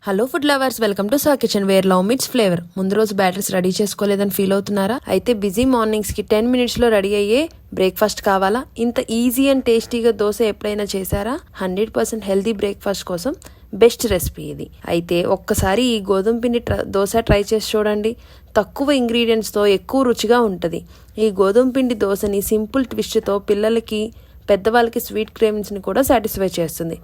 Hello food lovers, welcome to Sa kitchen where love meets flavour. ముందు రోజు batters ready చేసుకోలేదని feel అవుతున్నారా? అయితే busy mornings కి 10 minutes లో రెడీ అయ్యే బ్రేక్ఫాస్ట్ కావాలా? ఇంత ఈజీ అండ్ టేస్టీగా దోశ ఎప్పుడైనా చేశారా? 100% హెల్దీ బ్రేక్ఫాస్ట్ కోసం బెస్ట్ రెసిపీ ఇది. అయితే ఒక్కసారి ఈ గోధుమ పిండి దోశ ట్రై చేసి చూడండి. తక్కువ ఇంగ్రీడియంట్స్తో ఎక్కువ రుచిగా ఉంటుంది. ఈ గోధుమ పిండి దోశని సింపుల్ ట్విస్ట్తో పిల్లలకి పెద్దవాళ్ళకి స్వీట్ క్రేమ్స్ని కూడా సాటిస్ఫై చేస్తుంది.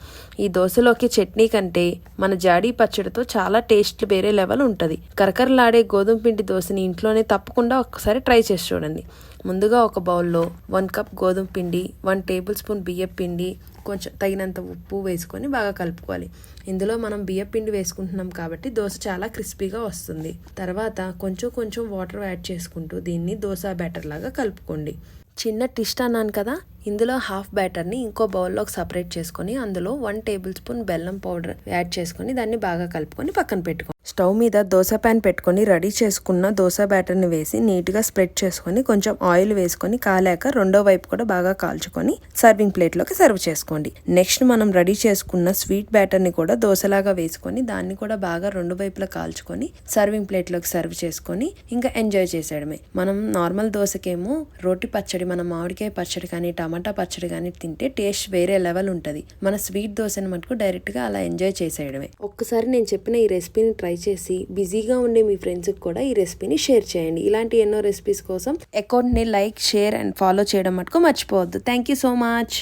ఈ దోశలోకి చట్నీ కంటే మన జాడీ పచ్చడితో చాలా టేస్ట్ వేరే లెవెల్ ఉంటుంది. కరకరలాడే గోధుమ పిండి దోశని ఇంట్లోనే తప్పకుండా ఒక్కసారి ట్రై చేసి చూడండి. ముందుగా ఒక బౌల్లో 1 cup గోధుమ పిండి, 1 tablespoon బియ్యం పిండి, కొంచెం తగినంత ఉప్పు వేసుకొని బాగా కలుపుకోవాలి. ఇందులో మనం బియ్యం పిండి వేసుకుంటున్నాం కాబట్టి దోశ చాలా క్రిస్పీగా వస్తుంది. తర్వాత కొంచెం వాటర్ యాడ్ చేసుకుంటూ దీన్ని దోశ బ్యాటర్ లాగా కలుపుకోండి. చిన్న ట్విస్ట్ అన్నాను కదా, ఇందులో హాఫ్ బ్యాటర్ని ఇంకో బౌల్లోకి సపరేట్ చేసుకొని అందులో 1 tablespoon బెల్లం పౌడర్ యాడ్ చేసుకొని దాన్ని బాగా కలుపుకొని పక్కన పెట్టుకోండి. స్టవ్ మీద దోశ ప్యాన్ పెట్టుకొని రెడీ చేసుకున్న దోశ బ్యాటర్ని వేసి నీట్గా స్ప్రెడ్ చేసుకొని కొంచెం ఆయిల్ వేసుకొని కాలాక రెండో వైపు కూడా బాగా కాల్చుకొని సర్వింగ్ ప్లేట్లోకి సర్వ్ చేసుకోండి. నెక్స్ట్ మనం రెడీ చేసుకున్న స్వీట్ బ్యాటర్ని కూడా దోశలాగా వేసుకొని దాన్ని కూడా బాగా రెండు వైపులా కాల్చుకొని సర్వింగ్ ప్లేట్లోకి సర్వ్ చేసుకొని ఇంకా ఎంజాయ్ చేసేయడమే. మనం నార్మల్ దోశకేమో రోటి పచ్చడి, మన మామిడికాయ పచ్చడి కానీ టమాటా పచ్చడి కానీ తింటే టేస్ట్ వేరే లెవెల్ ఉంటుంది. మన స్వీట్ దోశని మటుకు డైరెక్ట్గా అలా ఎంజాయ్ చేసేయడమే. ఒక్కసారి నేను చెప్పిన ఈ రెసిపీని ట్రై చేసి బిజీగా ఉండే మీ ఫ్రెండ్స్కి కూడా ఈ రెసిపీని షేర్ చేయండి. ఇలాంటి ఎన్నో రెసిపీస్ కోసం అకౌంట్ని లైక్, షేర్ అండ్ ఫాలో చేయడం మటుకు మర్చిపోవద్దు. Thank you so much.